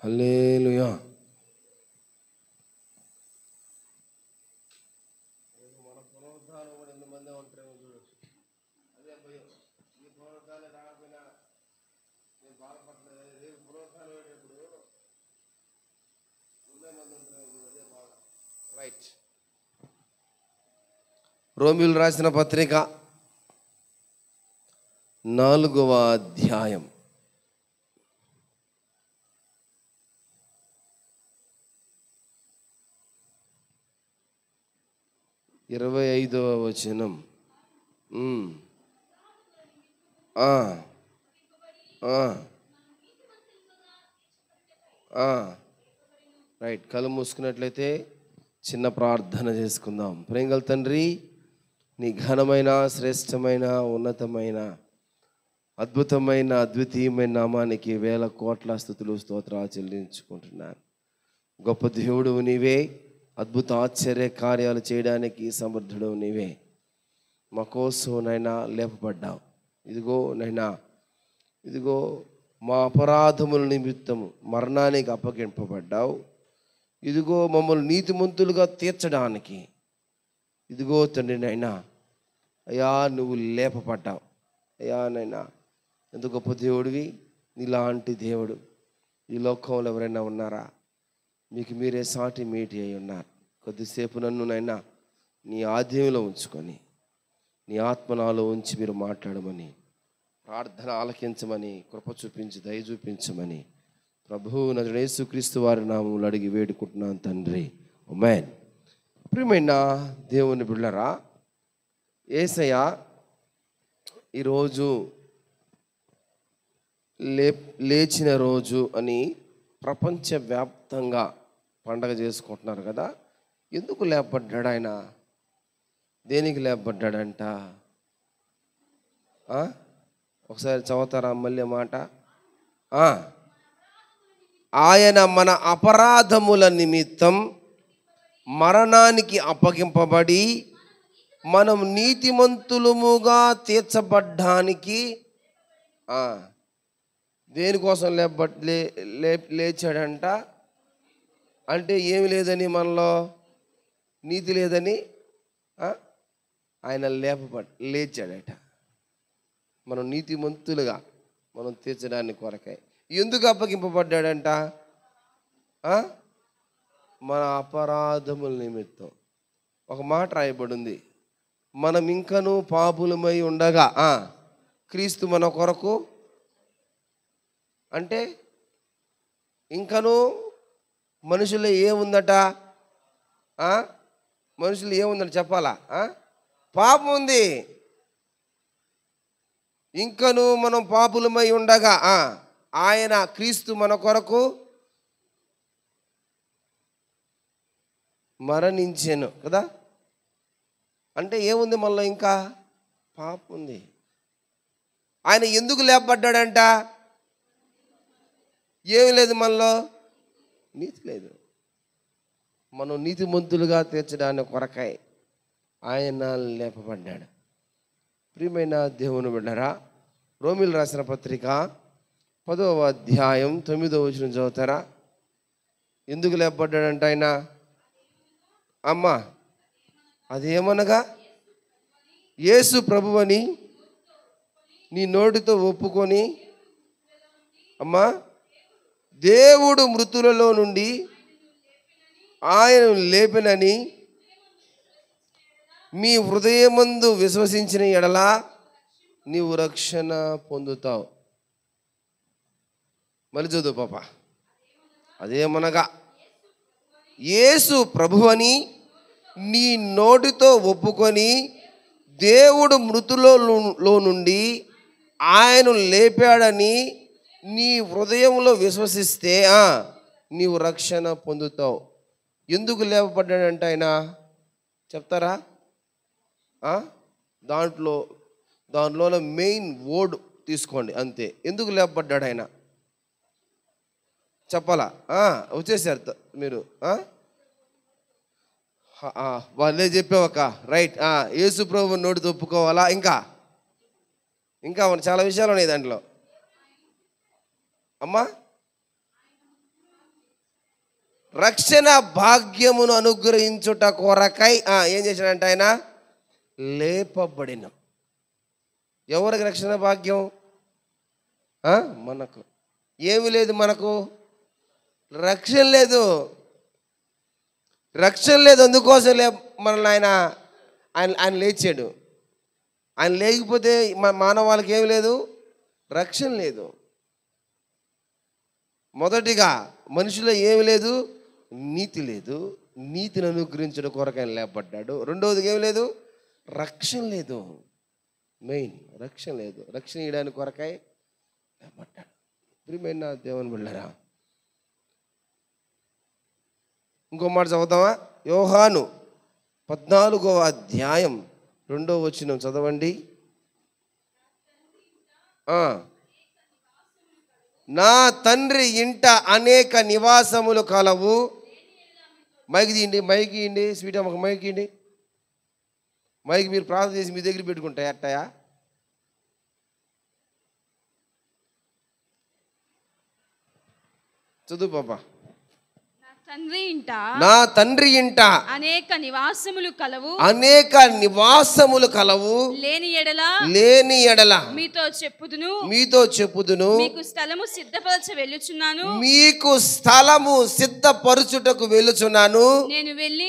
హల్లెలూయా. మన పునరుద్ధానం కూడా ఎంతమంది ఉంటారేమో చూడొచ్చు. అదే భయం, ఈ పునరుద్ధానం రాకపోయినా నేను బాధపడలేదు. రేపు పునరుద్ధానం అయ్యేటప్పుడు ముందే మంది ఉంటారేమో, అదే బాధ. రైట్. రోమీయులు రాసిన పత్రిక 4వ అధ్యాయం 25వ వచనం. రైట్. కళ్ళు మూసుకున్నట్లయితే చిన్న ప్రార్థన చేసుకుందాం. ప్రేమగల తండ్రి, నీ ఘనమైన, శ్రేష్టమైన, ఉన్నతమైన, అద్భుతమైన, అద్వితీయమైన నామానికి వేల కోట్ల స్తుతులు స్తోత్రాలు చెల్లించుకుంటున్నాను. గొప్ప దేవుడు నీవే, అద్భుత ఆశ్చర్య కార్యాలు చేయడానికి సమర్థుడు నీవే. మా కోసం నైనా లేపబడ్డావు. ఇదిగో మా అపరాధముల నిమిత్తము మరణానికి అప్పగింపబడ్డావు. ఇదిగో మమ్మల్ని నీతిమంతులుగా తీర్చడానికి ఇదిగో తండ్రి నైనా అయ్యా నువ్వు లేపబడ్డావు. అయ్యా నైనా ఎంత గొప్ప దేవుడివి. నీలాంటి దేవుడు ఈ లోకంలో ఎవరైనా ఉన్నారా? మీకు మీరే సాటి మేటి అయి ఉన్నారు. కొద్దిసేపు నన్ను నైనా నీ ఆధీనంలో ఉంచుకొని నీ ఆత్మనాలో ఉంచి మీరు మాట్లాడమని, ప్రార్థన ఆలకించమని, కృప చూపించి దయ చూపించమని ప్రభువు నజరేయుడైన యేసుక్రీస్తు వారి నామములో అడిగి వేడుకుంటున్నాను తండ్రి. ఆమేన్. ప్రియమైన దేవుని బిడ్డలారా, యేసయ్య ఈరోజు లేచిన రోజు అని ప్రపంచవ్యాప్తంగా పండగ చేసుకుంటున్నారు కదా. ఎందుకు లేపబడ్డాడు ఆయన? దేనికి లేపబడ్డాడంట? ఒకసారి చదువుతారా మళ్ళీ మాట? ఆయన మన అపరాధముల నిమిత్తం మరణానికి అప్పగింపబడి మనం నీతిమంతులముగా తీర్చబడ్డానికి దేనికోసం లేచాడంట? అంటే ఏమి లేదని, మనలో నీతి లేదని ఆయన లేచాడట. మనం నీతిమంతులుగా మనం తీర్చడానికి కొరకై. ఎందుకు అప్పగింపబడ్డాడంట? మన అపరాధముల నిమిత్తం. ఒక మాట రాయబడింది, మనం ఇంకనూ పాపులమై ఉండగా క్రీస్తు మన కొరకు. అంటే ఇంకనూ మనుషుల్లో ఏముందట? మనుషులు ఏముందట చెప్పాలా? పాపం ఉంది. ఇంకనూ మనం పాపులమై ఉండగా ఆయన క్రీస్తు మన కొరకు మరణించెను కదా. అంటే ఏముంది మనలో? ఇంకా పాపం ఉంది. ఆయన ఎందుకు లేపబడ్డాడంట? ఏమి లేదు మనలో, నీతి లేదు. మనం నీతిమంతులుగా తీర్చడానికి కొరకై ఆయన లేపబడ్డాడు. ప్రియమైన దేవుని బిడ్డలారా, రోమీయులు రాసిన పత్రిక 10వ అధ్యాయం 9వ వచనం చదువుతారా? ఎందుకు లేపబడ్డాడంట ఆయన? అమ్మా అదేమనగా, యేసు ప్రభువని నీ నోటితో ఒప్పుకొని, అమ్మా దేవుడు మృతులలో నుండి ఆయన లేపినని మీ హృదయమందు విశ్వసించిన ఎడల నీవు రక్షణ పొందుతావు. మళ్ళీ చదువు పాప. అదేమనగా యేసు ప్రభువని నీ నోటితో ఒప్పుకొని దేవుడు మృతులలో నుండి ఆయన లేపాడని నీ హృదయంలో విశ్వసిస్తే నీవు రక్షణ పొందుతావు. ఎందుకు లేపబడ్డాడంటే ఆయన చెప్తారా? దాంట్లో మెయిన్ వర్డ్ తీసుకోండి అంతే. ఎందుకు లేపబడ్డాడు ఆయన చెప్పాలా? వచ్చేసారు మీరు. వాళ్ళే చెప్పావక్క. రైట్. యేసు ప్రభు నోటితో ఒప్పుకోవాలా? ఇంకా చాలా విషయాలు ఉన్నాయి దాంట్లో. అమ్మా రక్షణ భాగ్యమును అనుగ్రహించుట కొరకై ఏం చేశాడంటే ఆయన లేపబడిన. ఎవరికి రక్షణ భాగ్యం? మనకు. ఏమి లేదు, మనకు రక్షణ లేదు. రక్షణ లేదు, అందుకోసం మనల్ని ఆయన లేచాడు. ఆయన లేకపోతే మానవాళికి ఏమి లేదు, రక్షణ లేదు. మొదటిగా మనిషిలో ఏమి లేదు, నీతి లేదు. నీతిని అనుగ్రహించడం కొరకు ఆయన లేపడ్డాడు. రెండవదిగా ఏమి లేదు, రక్షణ లేదు. మెయిన్ రక్షణ లేదు. రక్షణ ఇవ్వడానికి కొరకై లేపడ్డాడు. ప్రియమైన దేవుని బిడ్డలారా, ఇంకో మాట చదువుతామా? యోహాను 14వ అధ్యాయం 2వ వచనం చదవండి. నా తండ్రి ఇంట అనేక నివాసములు కలవు. మైకి తీయండి స్వీట్ అమ్మక మైకి తీయండి. మైకి మీరు ప్రార్థన చేసి మీ దగ్గర పెట్టుకుంటాయి అట్టయా? చదువు పాప. నా తండ్రి ఇంట అనేక నివాసములు కలవు. లేని ఎడల మీతో చెప్పుదును. మీకు స్థలము సిద్ధపరచుటకు వెళ్ళుచున్నాను. నేను వెళ్ళి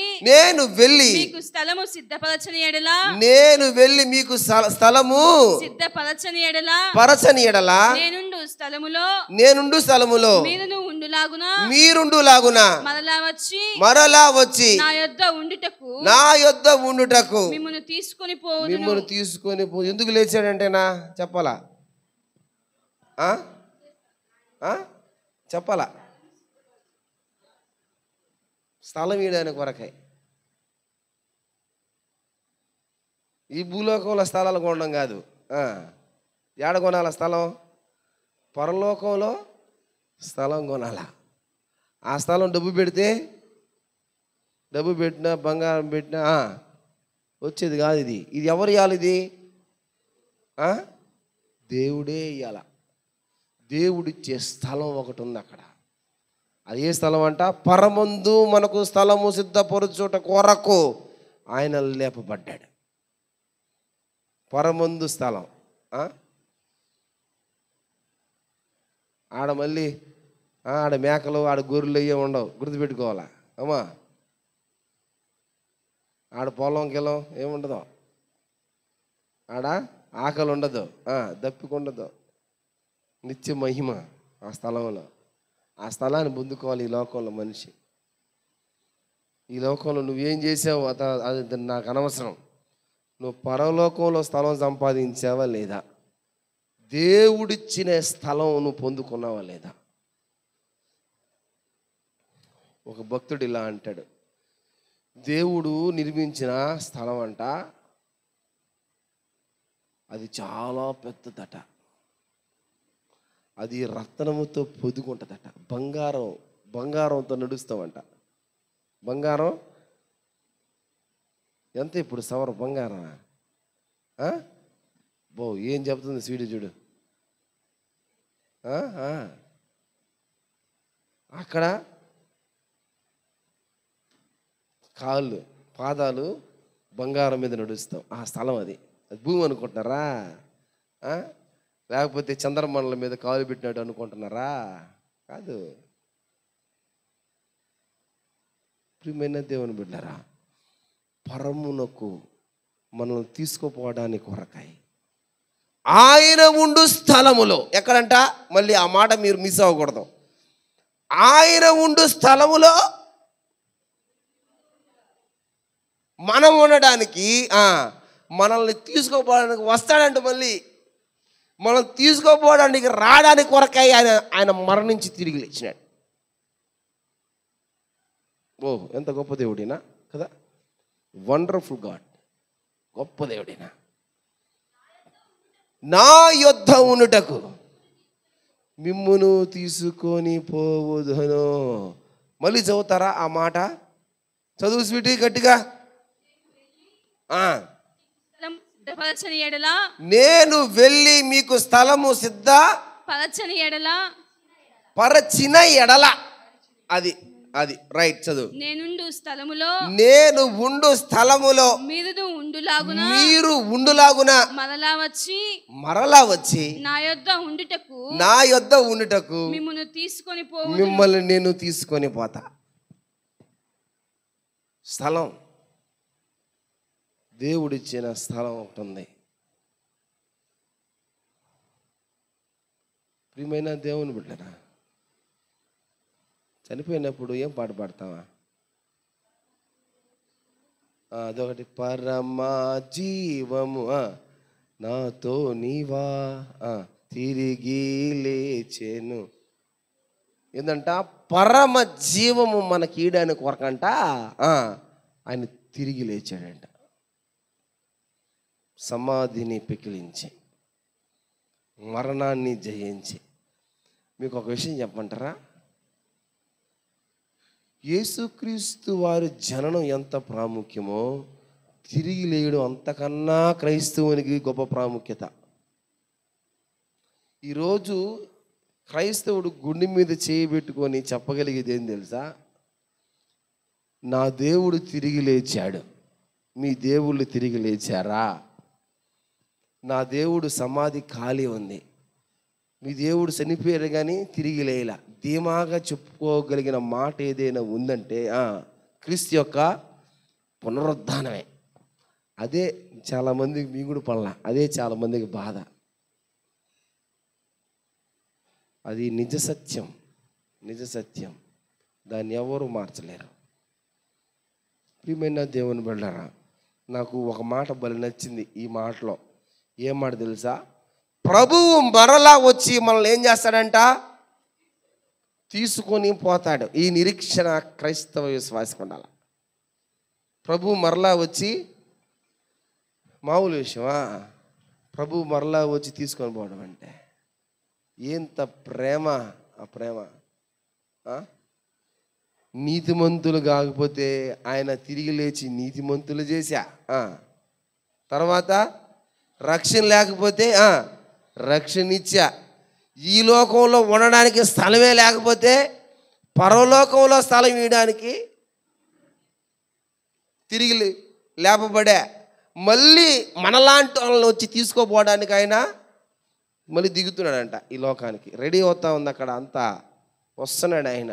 మీకు స్థలము సిద్ధపరచని ఎడల నేనుండు స్థలములో మీరుండులాగున మరలా వచ్చి నా యొద్ద ఉండుటకు మిమ్మును తీసుకొని పో. ఎందుకు లేచాడంటేనా చెప్పాలా? చెప్పాలా? స్థలం ఇవ్వడానికి కొరకై. ఈ భూలోకంలో స్థలాలు కొనడం కాదు. ఏడ కొనాల స్థలం? పరలోకంలో స్థలం కొనాలా. ఆ స్థలం డబ్బు పెట్టినా బంగారం పెట్టినా వచ్చేది కాదు. ఇది ఎవరు ఇవ్వాలి? ఇది దేవుడే ఇవ్వాల. దేవుడిచ్చే స్థలం ఒకటి ఉంది అక్కడ. అది ఏ స్థలం అంట? పరమందు మనకు స్థలము సిద్ధపరచుట కొరకు ఆయన లేపబడ్డాడు. పరమందు స్థలం. ఆడ మళ్ళీ ఆడ మేకలు ఆడ గొర్రెలు అయ్యే ఉండవు, గుర్తుపెట్టుకోవాలా అమ్మా. ఆడ పొలం గిలం ఏముండదు, ఆడ ఆకలి ఉండదు, దప్పికుండదు. నిత్య మహిమ ఆ స్థలంలో. ఆ స్థలాన్ని పొందుకోవాలి ఈ లోకంలో మనిషి. ఈ లోకంలో నువ్వేం చేసావు అది నాకు అనవసరం. నువ్వు పరలోకంలో స్థలం సంపాదించావా లేదా? దేవుడిచ్చిన స్థలం నువ్వు పొందుకున్నావా లేదా? ఒక భక్తుడు ఇలా అంటాడు, దేవుడు నిర్మించిన స్థలం అంట అది చాలా పెద్దదట. అది రత్నముతో పొదుగుంటుందట. బంగారంతో నడుస్తామంట. బంగారం ఎంత ఇప్పుడు సవర బంగారం? ఏం చెప్తుంది స్వీట్ చూడు. అక్కడ కాళ్ళు పాదాలు బంగారం మీద నడుస్తాం. ఆ స్థలం అది భూమి అనుకుంటున్నారా? లేకపోతే చంద్రమండలం మీద కాలు పెట్టినట్టు అనుకుంటున్నారా? కాదు. ప్రియమైన దేవుని బిడ్డలారా, పరమునకు మనల్ని తీసుకుపోవడానికి కొరకాయి ఆయన ఉండు స్థలములో. ఎక్కడంట? మళ్ళీ ఆ మాట మీరు మిస్ అవ్వకూడదు. ఆయన ఉండు స్థలములో మనం ఉండడానికి, మనల్ని తీసుకోపోవడానికి వస్తాడంట. మళ్ళీ మనం తీసుకోపోవడానికి రావడానికి కొరకై ఆయన మరణించి తిరిగి లేచినాడు. ఎంత గొప్ప దేవుడినా కదా! వండర్ఫుల్ గాడ్, గొప్ప దేవుడినా. నా యొద్ద ఉండుటకు మిమ్మును తీసుకొని పోవుదును. మళ్ళీ చదువుతారా ఆ మాట? చదువు స్వీటీ గట్టిగా. నేను వెళ్ళి మీకు స్థలము సిద్ధపరచిన ఎడల అది అది రైట్, చదువు. నేను ఉండు స్థలములో మీరు ఉండులాగున మరలా వచ్చి నా యొద్ద ఉండుటకు మిమ్మల్ని నేను తీసుకొని పోతా. స్థలం, దేవుడిచ్చిన స్థలం ఒకటి ఉంది. ప్రియమైన దేవుని బిడ్డరా, చనిపోయినప్పుడు ఏం పాట పాడతావా? అదొకటి, పరమా జీవము నాతో నీవా తిరిగి లేచెను. ఏంటంట? పరమ జీవము మనకి ఈడానికి కొరకంట ఆయన తిరిగి లేచాడంట, సమాధిని పెకిలించి, మరణాన్ని జయించి. మీకు ఒక విషయం చెప్పమంటారా? యేసుక్రీస్తు వారి జననం ఎంత ప్రాముఖ్యమో తిరిగి లేయడం అంతకన్నా క్రైస్తవునికి గొప్ప ప్రాముఖ్యత. ఈరోజు క్రైస్తవుడు గుండె మీద చేయబెట్టుకొని చెప్పగలిగేది ఏం తెలుసా? నా దేవుడు తిరిగి లేచాడు. మీ దేవుళ్ళు తిరిగి లేచారా? నా దేవుడు సమాధి ఖాళీ ఉంది. మీ దేవుడు చనిపోయారు కానీ తిరిగి లేలా. ధీమాగా చెప్పుకోగలిగిన మాట ఏదైనా ఉందంటే క్రీస్తు యొక్క పునరుద్ధానమే. అదే చాలామందికి మింగుడు పడల, అదే చాలామందికి బాధ. అది నిజ సత్యం, నిజ సత్యం. దాన్ని ఎవరు మార్చలేరు. ప్రియమైన దేవుని బిడ్డలారా, నాకు ఒక మాట భలే నచ్చింది ఈ మాటలో. ఏం మాట తెలుసా? ప్రభువు మరలా వచ్చి మనల్ని ఏం చేస్తాడంట? తీసుకొని పోతాడు. ఈ నిరీక్షణ క్రైస్తవ విశ్వాసం ఉండాలి. ప్రభువు మరలా వచ్చి, మామూలు విషయమా? ప్రభువు మరలా వచ్చి తీసుకొని పోవడం అంటే ఎంత ప్రేమ! ఆ ప్రేమ నీతిమంతులు కాకపోతే ఆయన తిరిగి లేచి నీతిమంతులు చేశా. తర్వాత రక్షణ లేకపోతే రక్షణ ఇచ్చా. ఈ లోకంలో ఉండడానికి స్థలమే లేకపోతే పరలోకంలో స్థలం ఇవ్వడానికి తిరిగి లేపబడే. మళ్ళీ మనలాంటి వాళ్ళని వచ్చి తీసుకోపోవడానికి ఆయన మళ్ళీ దిగుతున్నాడంట ఈ లోకానికి. రెడీ అవుతా ఉంది అక్కడ, అంతా వస్తున్నాడు ఆయన.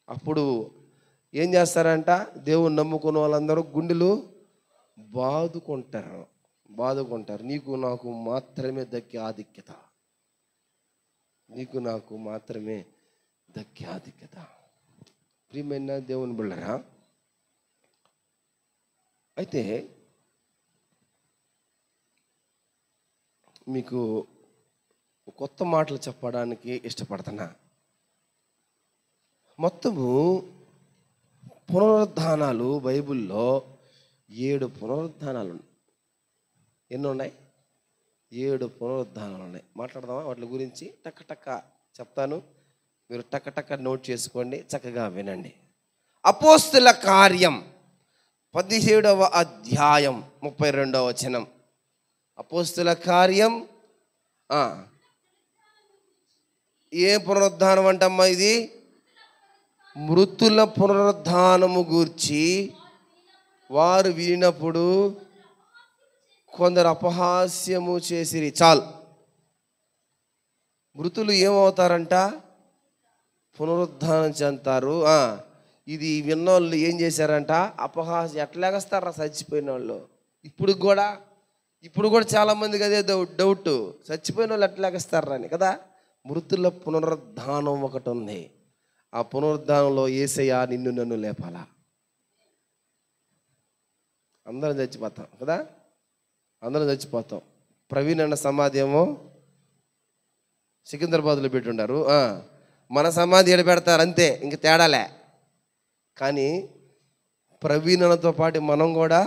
అప్పుడు ఏం చేస్తారంట? దేవుని నమ్ముకున్న వాళ్ళందరూ గుండెలు బాదుకుంటారు. నీకు నాకు మాత్రమే దక్కే ఆధిక్యత, నీకు నాకు మాత్రమే దక్కే ఆధిక్యత. ప్రియమైన దేవుని బిడ్డలారా, అయితే మీకు కొత్త మాటలు చెప్పడానికి ఇష్టపడుతున్నా. మొత్తము పునరుద్ధానాలు బైబిల్లో 7 పునరుద్ధానాలు ఉన్నాయి. ఎన్ని ఉన్నాయి? 7 పునరుద్ధానాలు ఉన్నాయి. మాట్లాడదామా వాటి గురించి? టక్క చెప్తాను, మీరు టక్క నోట్ చేసుకోండి, చక్కగా వినండి. అపోస్తుల కార్యం 17వ అధ్యాయం 32వ వచనం. అపోస్తుల కార్యం ఏ పునరుద్ధానం అంటమ్మా? ఇది మృతుల పునరుద్ధానము గూర్చి వారు వినినప్పుడు కొందరు అపహాస్యము చేసిరి. చాలు. మృతులు ఏమవుతారంట? పునరుద్ధానం చెందుతారు. ఇది విన్నోళ్ళు ఏం చేశారంట? అపహాస్యం. ఎట్లాగేస్తారా చచ్చిపోయిన వాళ్ళు? ఇప్పుడు కూడా చాలామందికి అదే డౌట్, చచ్చిపోయిన వాళ్ళు ఎట్లాగేస్తారా అని కదా. మృతుల పునరుద్ధానం ఒకటి ఉంది. ఆ పునరుద్ధానంలో యేసయ్య నిన్ను నన్ను లేపాలా. అందరం చచ్చిపోతాం కదా, అందరం చచ్చిపోతాం. ప్రవీణ్ అన్న సమాధి ఏమో సికింద్రాబాద్లో పెట్టుండారు, మన సమాధి ఎడ పెడతారు అంతే, ఇంక తేడాలే. కానీ ప్రవీణ్ అన్నతో పాటు మనం కూడా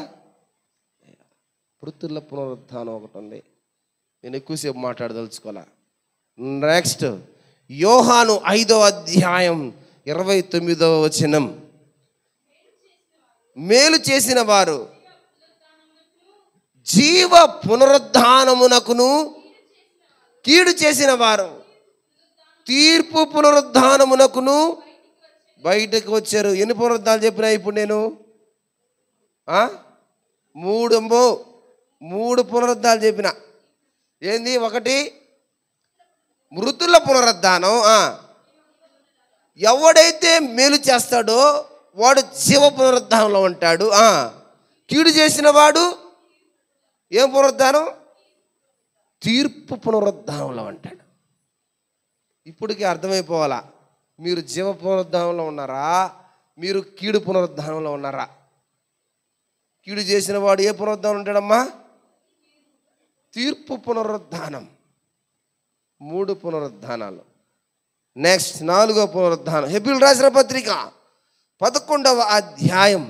మృతుల పునరుద్ధానం ఒకటి ఉంది. నేను ఎక్కువసేపు మాట్లాడదలుచుకోలే. నెక్స్ట్ యోహాను 5వ అధ్యాయం 29వ వచనం. మేలు చేసిన వారు జీవ పునరుద్ధానమునకును, కీడు చేసిన వారు తీర్పు పునరుద్ధానమునకును బయటకు వచ్చారు. ఎన్ని పునరుద్ధానాలు చెప్పినా ఇప్పుడు నేను? 3 పునరుద్ధానాలు చెప్పిన. ఏంది? 1 మృతుల పునరుద్ధానం. ఎవడైతే మేలు చేస్తాడో వాడు జీవ పునరుద్ధానంలో ఉంటాడు. కీడు చేసిన వాడు ఏం పునరుద్ధానం? తీర్పు పునరుద్ధానంలో ఉంటాడు. ఇప్పటికీ అర్థమైపోవాలా, మీరు జీవ పునరుద్ధానంలో ఉన్నారా, మీరు కీడు పునరుద్ధానంలో ఉన్నారా? కీడు చేసిన వాడు ఏ పునరుద్ధానం ఉంటాడమ్మా? తీర్పు పునరుద్ధానం. 3 పునరుద్ధానాలు. నెక్స్ట్ 4వ పునరుద్ధానం. హెబ్రీయులకు రాసిన పత్రిక 11వ అధ్యాయం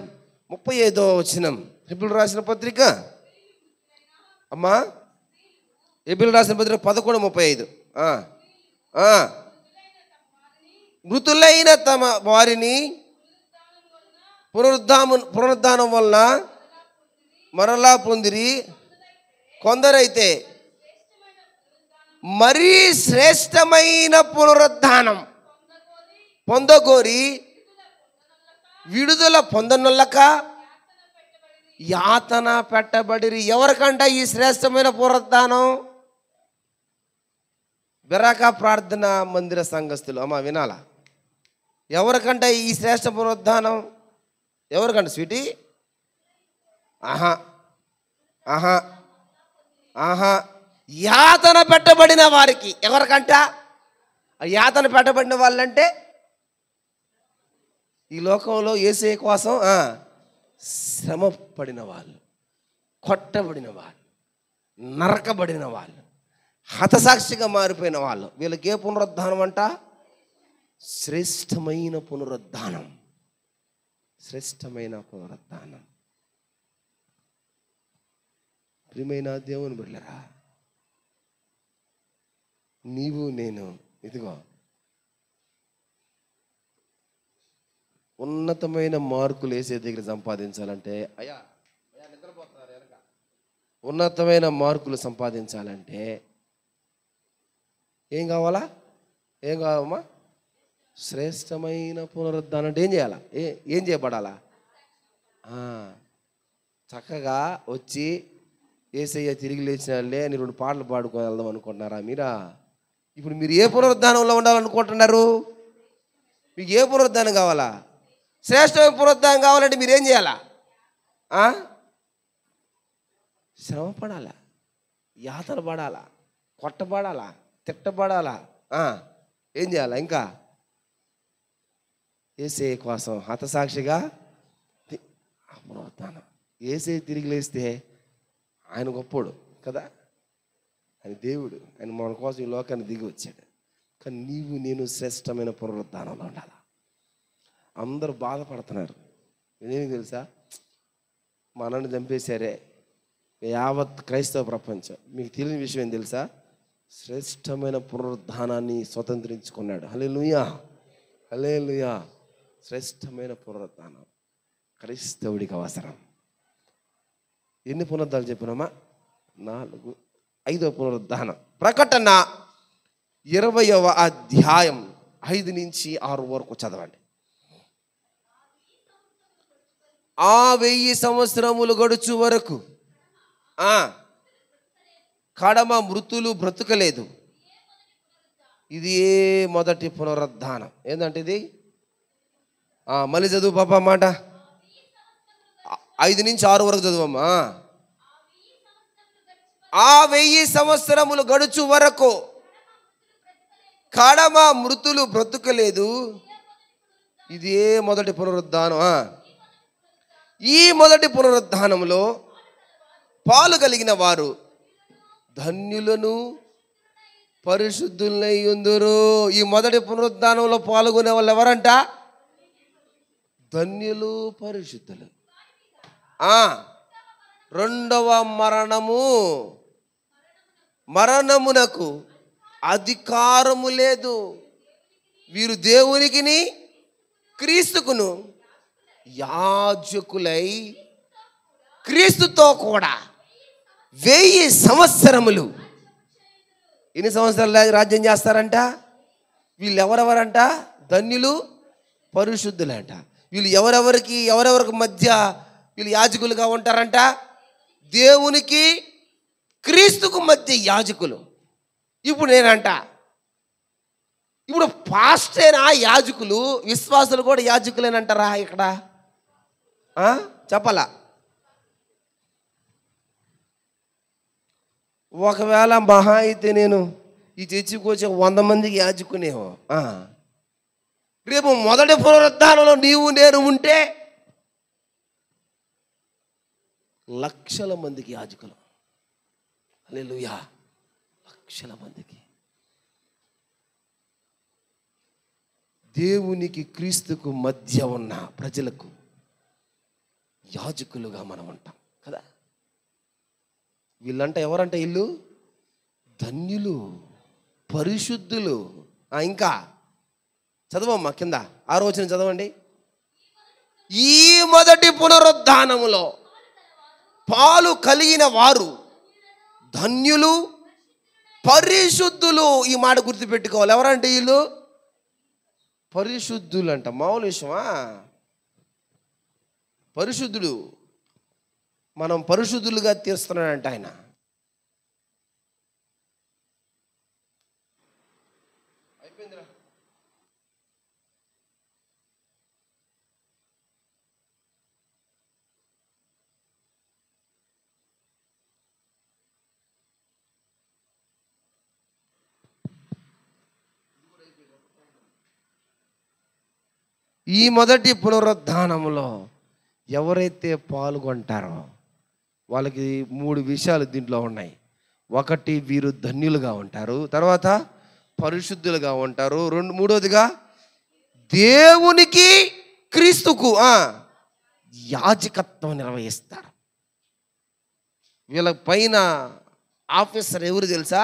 35వ వచనం. హెబ్రీయులకు రాసిన పత్రిక అమ్మా, హెబ్రీయులకు రాసిన పత్రిక 11:35. మృతులైన తమ వారిని పునరుద్ధానం వలన మరలా పొందిరి. కొందరైతే మరీ శ్రేష్టమైన పునరుద్ధానం పొందగోరి విడుదల పొందనొల్లక యాతన పెట్టబడిరి. ఎవరికంట ఈ శ్రేష్టమైన పునరుద్ధానం? బెరాకా ప్రార్థన మందిర సంఘస్థులు. అమ్మా వినాలా, ఎవరికంట ఈ శ్రేష్ట పునరుద్ధానం? ఎవరికంట స్వీటీ? యాతన పెట్టబడిన వారికి. ఎవరికంట యాతన పెట్టబడిన వాళ్ళంటే ఈ లోకంలో యేసయ్య కోసం శ్రమ పడిన వాళ్ళు, కొట్టబడిన వాళ్ళు, నరకబడిన వాళ్ళు, హతసాక్షిగా మారిపోయిన వాళ్ళు. వీళ్ళకి ఏ పునరుద్ధానం అంట? శ్రేష్టమైన పునరుద్ధానం. శ్రేష్టమైన పునరుద్ధానం. ప్రియమైన దేవుని బిడ్డలారా, నీవు నేను ఇదిగో ఉన్నతమైన మార్కులు వేసే దగ్గర సంపాదించాలంటే నిద్రపోతున్నారు వెనక. ఉన్నతమైన మార్కులు సంపాదించాలంటే ఏం కావాలా? ఏం కావాలమ్మా? శ్రేష్టమైన పునరుద్ధానం. అంటే ఏం చేయాలా? ఏం చేయబడాలా? చక్కగా వచ్చి యేసయ్య తిరిగి లేచినాలే అని 2 పాటలు పాడుకొని వెళ్దాం అనుకుంటున్నారా మీరా? ఇప్పుడు మీరు ఏ పునరుద్ధానంలో ఉండాలనుకుంటున్నారు? మీకు ఏ పునరుద్ధానం కావాలా? శ్రేష్టమైన పునరుద్ధానం కావాలంటే మీరేం చేయాలా? శ్రమ పడాలా, యాతన పడాలా, కొట్టబడాలా, తిట్టబడాలా. ఏం చేయాలా? ఇంకా యేసయ్య కోసం హతసాక్షిగా పునరుద్ధానం. యేసయ్య తిరిగి లేస్తే ఆయన గొప్పోడు కదా, ఆయన దేవుడు, ఆయన మన కోసం ఈ లోకాన్ని దిగి వచ్చాడు. కానీ నీవు నేను శ్రేష్టమైన పునరుద్ధానంలో ఉండాలి. అందరూ బాధపడుతున్నారు. ఏమి తెలుసా? మనల్ని చంపేశారే యావత్ క్రైస్తవ ప్రపంచం. మీకు తెలియని విషయం ఏం తెలుసా? శ్రేష్టమైన పునరుద్ధానాన్ని స్వతంత్రించుకున్నాడు. హల్లెలూయా, హల్లెలూయా. శ్రేష్టమైన పునరుద్ధానం క్రైస్తవుడికి అవసరం. ఎన్ని పునరుద్ధానాలు చెప్పినామా? 4. 5వ పునరుద్ధానం. ప్రకటన 20వ అధ్యాయం 5 నుంచి 6 వరకు చదవండి. 1000 సంవత్సరములు గడుచు వరకు కడమ మృతులు బ్రతుకలేదు. ఇది ఏ మొదటి పునరుద్ధానం. ఏంటంటే ఇది మళ్ళీ చదువు పాప మాట. 5 నుంచి 6 వరకు చదువమ్మా. 1000 సంవత్సరములు గడుచు వరకు కడమ మృతులు బ్రతుకలేదు. ఇది ఏ మొదటి పునరుద్ధానం. ఈ మొదటి పునరుద్ధానంలో పాలు కలిగిన వారు ధన్యులను పరిశుద్ధులై ఉందురు. ఈ మొదటి పునరుద్ధానంలో పాల్గొనే వాళ్ళు ఎవరంట? ధన్యులు, పరిశుద్ధులు. రెండవ మరణమునకు అధికారము లేదు. వీరు దేవునికిని క్రీస్తుకును యాజకులై క్రీస్తుతో కూడా 1000 సంవత్సరములు. ఎన్ని సంవత్సరాలు రాజ్యం చేస్తారంట? వీళ్ళు ఎవరెవరంట? ధన్యులు, పరిశుద్ధులంట. వీళ్ళు ఎవరెవరికి మధ్య వీళ్ళు యాజకులుగా ఉంటారంట? దేవునికి క్రీస్తుకు మధ్య యాజకులు. ఇప్పుడు నేనంట, ఇప్పుడు పాస్టేనా యాజకులు? విశ్వాసులు కూడా యాజకులేనంటారా ఇక్కడ? చెప్పాలా? ఒకవేళ మహా అయితే నేను ఈ చర్చికి వచ్చే 100 మందికి యాజకునేమో. రేపు మొదటి పునరుద్ధానంలో నీవు నేను ఉంటే లక్షల మందికి యాజకులు. హల్లెలూయా! లక్షల మందికి. దేవునికి క్రీస్తుకు మధ్య ఉన్న ప్రజలకు యాజకులుగా మనం ఉంటాం కదా. వీళ్ళంట ఎవరంట? ఇల్లు ధన్యులు, పరిశుద్ధులు. ఇంకా చదవమ్మా, కింద 6వ వచనం చదవండి. ఈ మొదటి పునరుద్ధానములో పాలు కలిగిన వారు ధన్యులు, పరిశుద్ధులు. ఈ మాట గుర్తుపెట్టుకోవాలి. ఎవరంటే వీళ్ళు? పరిశుద్ధులు అంట. మామూలు విషయమా? పరిశుద్ధుడు. మనం పరిశుద్ధులుగా తీస్తున్నాడంట ఆయన. అయిపోయిందిరా. ఈ మొదటి పునరుద్ధానంలో ఎవరైతే పాల్గొంటారో వాళ్ళకి 3 విషయాలు దీంట్లో ఉన్నాయి. ఒకటి, వీరు ధన్యులుగా ఉంటారు. తర్వాత పరిశుద్ధులుగా ఉంటారు. మూడోదిగా దేవునికి క్రీస్తుకు యాజకత్వం నిర్వహిస్తారు. వీళ్ళ పైన ఆఫీసర్ ఎవరు తెలుసా?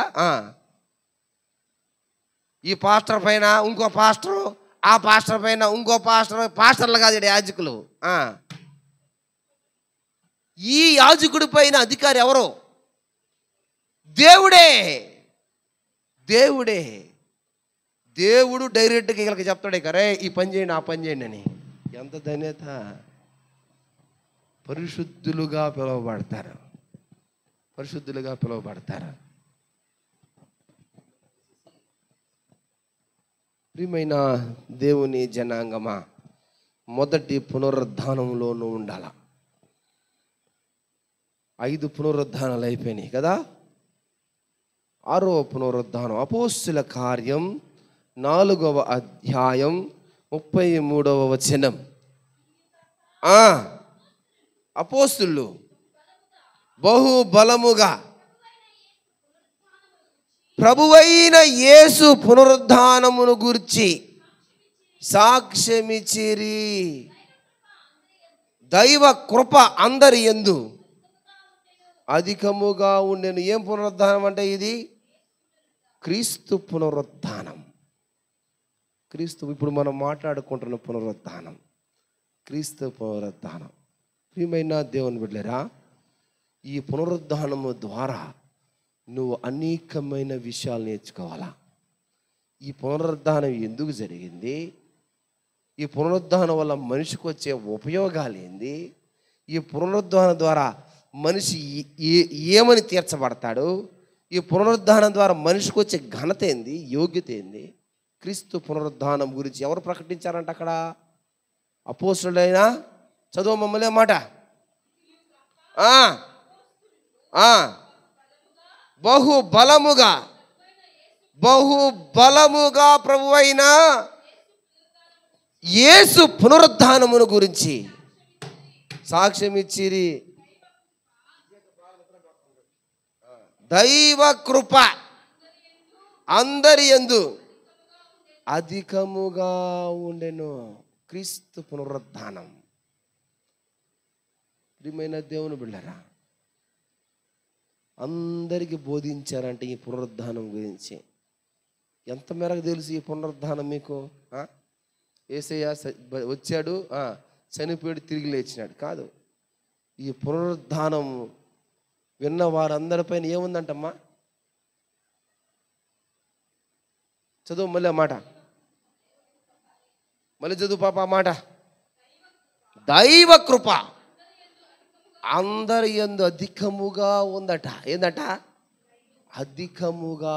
ఈ పాస్టర్ పైన ఇంకో పాస్టరు, ఆ పాస్టర్ పైన ఇంకో పాస్టర్. పాస్టర్లు కాదు యాజకులు. ఈ యాజకుడి పైన అధికారి ఎవరు? దేవుడే. దేవుడే. దేవుడు డైరెక్ట్గా వీళ్ళకి చెప్తాడే కరే ఈ పని చేయండి, ఆ పని చేయండి అని. ఎంత ధన్యత! పరిశుద్ధులుగా పిలువబడతారు. పరిశుద్ధులుగా పిలువబడతారు. ప్రియమైన దేవుని జనాంగమా, మొదటి పునరుద్ధానంలోనూ ఉండాల. 5 పునరుద్ధానాలు అయిపోయినాయి కదా. 6వ పునరుద్ధానం అపోస్తుల కార్యం 4వ అధ్యాయం 33వ వచనం. అపోస్తులు బహు బలముగా ప్రభువైన యేసు పునరుద్ధానమును గూర్చి సాక్ష్యమిచ్చిరి. దైవ కృప అందరి యందు అధికముగా ఉండెను. ఏం పునరుద్ధానం అంటే ఇది? క్రీస్తు పునరుద్ధానం. క్రీస్తు ఇప్పుడు మనం మాట్లాడుకుంటున్న పునరుద్ధానం క్రీస్తు పునరుద్ధానం. ప్రియమైన దేవుని బిడ్డలారా, ఈ పునరుద్ధానము ద్వారా నువ్వు అనేకమైన విషయాలు నేర్చుకోవాలా. ఈ పునరుద్ధానం ఎందుకు జరిగింది? ఈ పునరుద్ధానం వల్ల మనిషికి వచ్చే ఉపయోగాలు ఏంది? ఈ పునరుద్ధానం ద్వారా మనిషి ఏమని తీర్చబడతాడు? ఈ పునరుద్ధానం ద్వారా మనిషికి వచ్చే ఘనత ఏంది, యోగ్యత ఏంది? క్రీస్తు పునరుద్ధానం గురించి ఎవరు ప్రకటించారంట అక్కడ? అపోస్తులైనా చదువు మమ్మల్ని మాట. బహు బలముగా ప్రభువైన యేసు పునరుద్ధానమును గురించి సాక్ష్యం ఇచ్చిరి. దైవ కృప అందరి యందు అధికముగా ఉండెను. క్రీస్తు పునరుద్ధానం. ప్రియమైన దేవుని బిడ్డలారా, అందరికీ బోధించారంటే ఈ పునరుద్ధానం గురించి. ఎంత మేరకు తెలుసు ఈ పునరుద్ధానం మీకు? యేసయ్య వచ్చాడు, చనిపోయాడు, తిరిగి లేచినాడు కాదు. ఈ పునరుద్ధానం విన్న వారందరిపైన ఏముందంటమ్మా? చదువు మళ్ళీ మాట. మళ్ళీ చదువు పాప ఆ మాట. దైవ కృప అందరి యందు అధికముగా ఉందట. ఏందట? అధికముగా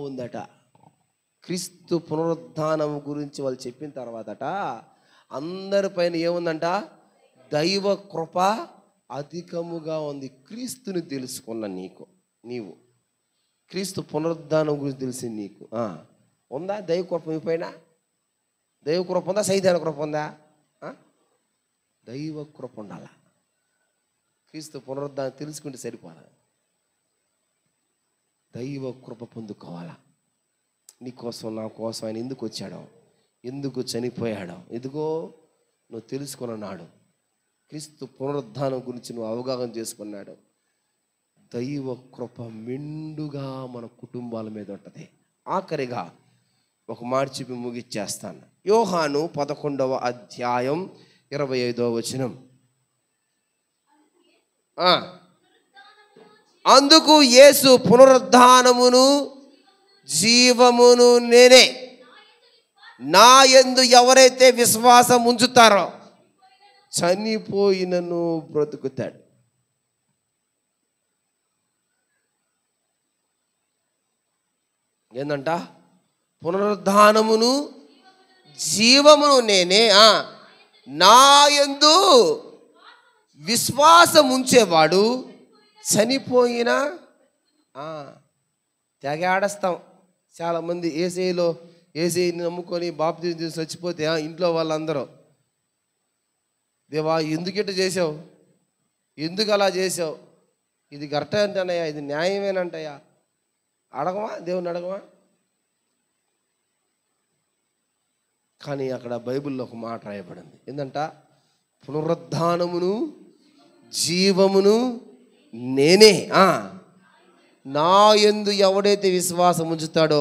ఉందట. క్రీస్తు పునరుద్ధానం గురించి వాళ్ళు చెప్పిన తర్వాతట అందరిపైన ఏముందంట? దైవ కృప అధికముగా ఉంది. క్రీస్తుని తెలుసుకున్న నీవు క్రీస్తు పునరుద్ధానం గురించి తెలిసి నీకు ఉందా దైవ కృప? మీ పైన దైవ కృప ఉందా? సైతాన కృప ఉందా? దైవ కృప ఉండాల. క్రీస్తు పునరుద్ధానం తెలుసుకుంటే సరిపోదా? దైవ కృప పొందుకోవాలా. నీకోసం నా కోసం ఆయన ఎందుకు వచ్చాడో, ఎందుకు చనిపోయాడో, ఎందుకో నువ్వు తెలుసుకున్నాడు. క్రీస్తు పునరుద్ధానం గురించి నువ్వు అవగాహన చేసుకున్నాడు. దైవ కృప మెండుగా మన కుటుంబాల మీద ఉంటుంది. ఆఖరిగా ఒక మాట చెప్పి ముగిచ్చేస్తాను. యోహాను 11వ అధ్యాయం 25వ వచనం. అందుకు యేసు, పునరుద్ధానమును జీవమును నేనే. నా యందు ఎవరైతే విశ్వాసం ఉంచుతారో చనిపోయినను బ్రతుకుతాడు. ఏందంట? పునరుద్ధానమును జీవమును నేనే. నా యందు విశ్వాసం ఉంచేవాడు చనిపోయినా తెగ ఆడస్తాం. చాలామంది ఏసైని నమ్ముకొని బాప్తిజం చేసి చచ్చిపోతే ఇంట్లో వాళ్ళందరూ, దేవా ఎందుకు ఇట్లా చేసావు, ఎందుకు అలా చేసావు, ఇది కరెక్ట్ అంటేనయ్యా, ఇది న్యాయమేనంటయ్యా, అడగమా? దేవుని అడగమా? కానీ అక్కడ బైబిల్లో ఒక మాట రాయబడింది. ఏంటంట? పునరుద్ధానమును జీవమును నేనే. నా యందు ఎవడైతే విశ్వాసం ఉంచుతాడో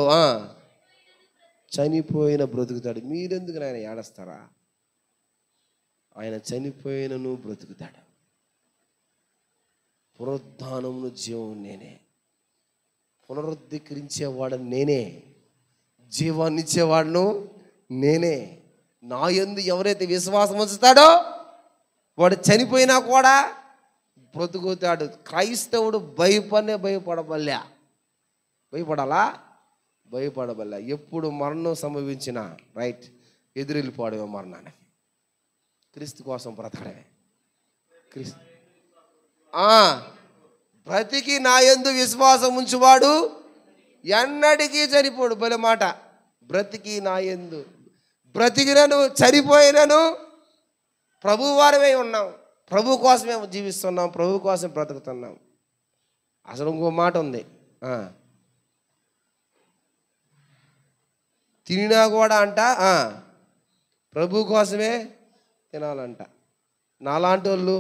చనిపోయిన బ్రతుకుతాడు. మీరెందుకు ఆయన ఏడస్తారా? ఆయన చనిపోయినను బ్రతుకుతాడు. పునరుద్ధానమును జీవం నేనే. పునరుద్ధరించేవాడు నేనే, జీవాన్ని ఇచ్చేవాడును నేనే. నా యందు ఎవరైతే విశ్వాసం ఉంచుతాడో వాడు చనిపోయినా కూడా బ్రతుకుతాడు. క్రైస్తవుడు భయపడబల్లా. భయపడబల్లా. ఎప్పుడు మరణం సంభవించినా రైట్, ఎదురెళ్ళిపోవడమే మరణానికి. క్రీస్తు కోసం బ్రతకడమే. క్రీస్తు బ్రతికి నా యందు విశ్వాసం ఉంచువాడు ఎన్నటికీ చనిపోడు. భలే మాట. బ్రతికి నా యందు, బ్రతికినను చనిపోయినను ప్రభు వారమే ఉన్నాం. ప్రభు కోసమే జీవిస్తున్నాం, ప్రభు కోసం బ్రతుకుతున్నాం. అసలు ఇంకో మాట ఉంది, తినినా కూడా అంట ప్రభు కోసమే తినాలంట. నాలాంటి వాళ్ళు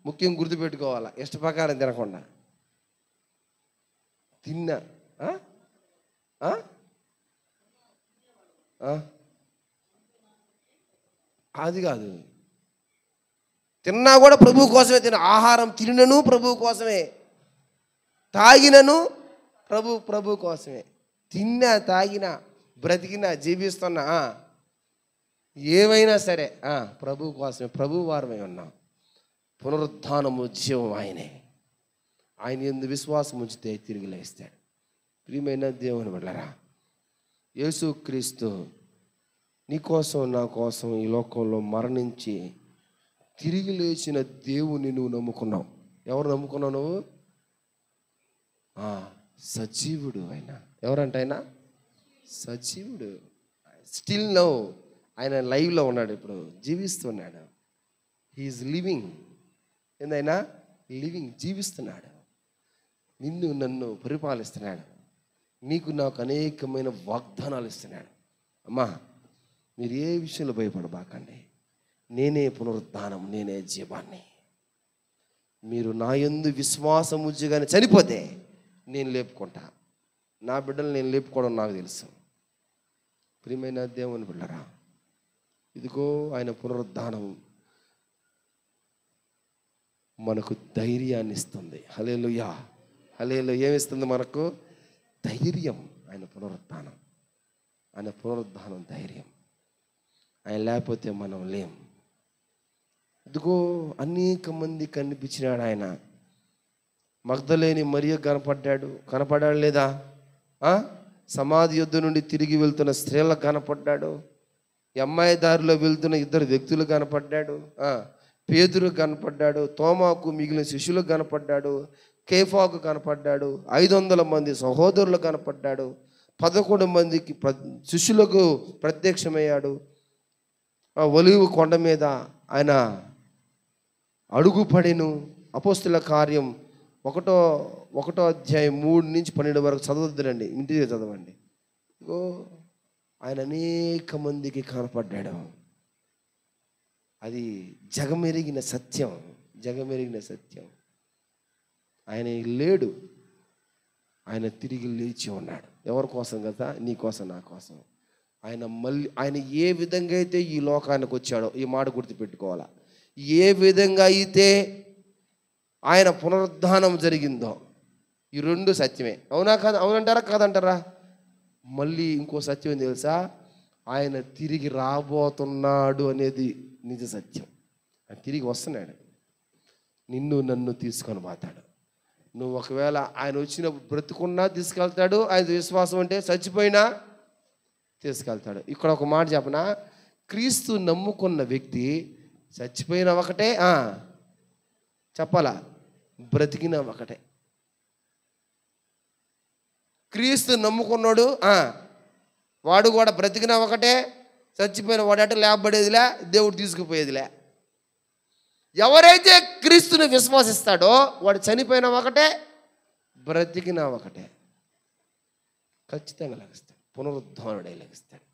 ముఖ్యం గుర్తుపెట్టుకోవాలా, ఇష్టప్రకారం తినకుండా. తిన్నా అది కాదు, తిన్నా కూడా ప్రభు కోసమే ఆహారం తినను ప్రభు కోసమే, తాగినను ప్రభు కోసమే. తిన్నా, తాగినా, బ్రతికినా, జీవిస్తున్నా ఏమైనా సరే ప్రభు కోసమే, ప్రభు వారమై ఉన్నాం. పునరుద్ధానము జీవం ఆయనే. ఆయన యందు విశ్వాసం ఉంచితే తిరిగి లేస్తాడు. ప్రియమైన దేవుని బిడ్డలారా, యేసుక్రీస్తు నీకోసం నా కోసం ఈ లోకంలో మరణించి తిరిగి లేచిన దేవుని నువ్వు నమ్ముకున్నావు. ఎవరు నమ్ముకున్నావు నువ్వు? సజీవుడు ఆయన. ఎవరంట ఆయన? సజీవుడు. స్టిల్ నౌ ఆయన లైవ్లో ఉన్నాడు, ఇప్పుడు జీవిస్తున్నాడు. He's living. ఏందైనా లివింగ్, జీవిస్తున్నాడు. నిన్ను నన్ను పరిపాలిస్తున్నాడు. నీకు నాకు అనేకమైన వాగ్దానాలు ఇస్తున్నాడు. అమ్మా, మీరు ఏ విషయంలో భయపడబాకండి. నేనే పునరుద్ధానం, నేనే జీవాన్ని. మీరు నా యందు విశ్వాసం ఉంచగానే చనిపోతే నేను లేపుకుంటా. నా బిడ్డలు నేను లేపుకోవడం నాకు తెలుసు. ప్రియమైన దేవుని బిడ్డరా, ఇదిగో ఆయన పునరుద్ధానం మనకు ధైర్యాన్ని ఇస్తుంది. హల్లెలూయా, హల్లెలూయా. ఏమిస్తుంది మనకు? ధైర్యం. ఆయన పునరుద్ధానం ధైర్యం. ఆయన లేకపోతే మనం లేం. ఇదిగో అనేక మంది కనిపించినాడు ఆయన. మగ్దలేని మరియ కనపడ్డాడు లేదా? సమాధి యుద్ధ నుండి తిరిగి వెళ్తున్న స్త్రీలకు కనపడ్డాడు. ఈ అమ్మాయి దారిలో వెళ్తున్న ఇద్దరు వ్యక్తులు కనపడ్డాడు. పేతురు కనపడ్డాడు. తోమాకు, మిగిలిన శిష్యులకు కనపడ్డాడు. కేఫాకు కనపడ్డాడు. 500 మంది సహోదరులు కనపడ్డాడు. 11 మందికి శిష్యులకు ప్రత్యక్షమయ్యాడు. ఒలీవ కొండ మీద ఆయన అడుగుపడెను. అపోస్తుల కార్యం 1వ అధ్యాయం 3 నుంచి 12 వరకు చదవద్దురండి, ఇంటిదే చదవండి. ఇగో ఆయన అనేక మందికి కనపడ్డాడు. అది జగమెరిగిన సత్యం. ఆయన లేడు, ఆయన తిరిగి లేచి ఉన్నాడు. ఎవరి కోసం కదా? నీ కోసం, నా కోసం. ఆయన ఏ విధంగా అయితే ఈ లోకానికి వచ్చాడో, ఈ మాట గుర్తుపెట్టుకోవాలా, ఏ విధంగా అయితే ఆయన పునరుద్ధానం జరిగిందో, ఈ 2 సత్యమే. అవునంటారా కాదంటారా? మళ్ళీ ఇంకో సత్యం ఏం తెలుసా? ఆయన తిరిగి రాబోతున్నాడు అనేది నిజ సత్యం. ఆయన తిరిగి వస్తున్నాడు, నిన్ను నన్ను తీసుకొని పోతాడు. నువ్వు ఒకవేళ ఆయన వచ్చినప్పుడు బ్రతుకున్నా తీసుకెళ్తాడు, ఆయన విశ్వాసం అంటే చచ్చిపోయినా తీసుకెళ్తాడు. ఇక్కడ ఒక మాట చెప్పనా, క్రీస్తు నమ్ముకున్న వ్యక్తి చచ్చిపోయిన ఒకటే, చెప్పాలా, బ్రతికిన ఒకటే. క్రీస్తు నమ్ముకున్నాడు వాడు కూడా బ్రతికిన ఒకటే, చచ్చిపోయిన వాడట లేపబడేదిలే, దేవుడు తీసుకుపోయేదిలే. ఎవరైతే క్రీస్తుని విశ్వసిస్తాడో వాడు చనిపోయిన ఒకటే, బ్రతికిన ఒకటే. ఖచ్చితంగా లభిస్తాడు, పునరుద్ధానుడై లభిస్తాడు.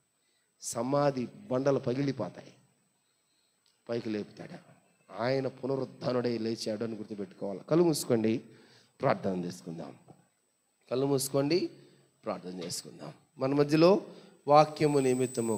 సమాధి బండలు పగిలిపోతాయి, పైకి లేపుతాడు. ఆయన పునరుద్ధానుడై లేచాడు అని గుర్తుపెట్టుకోవాలి. కళ్ళు మూసుకోండి, ప్రార్థన చేసుకుందాం. మన మధ్యలో వాక్యము నిమిత్తము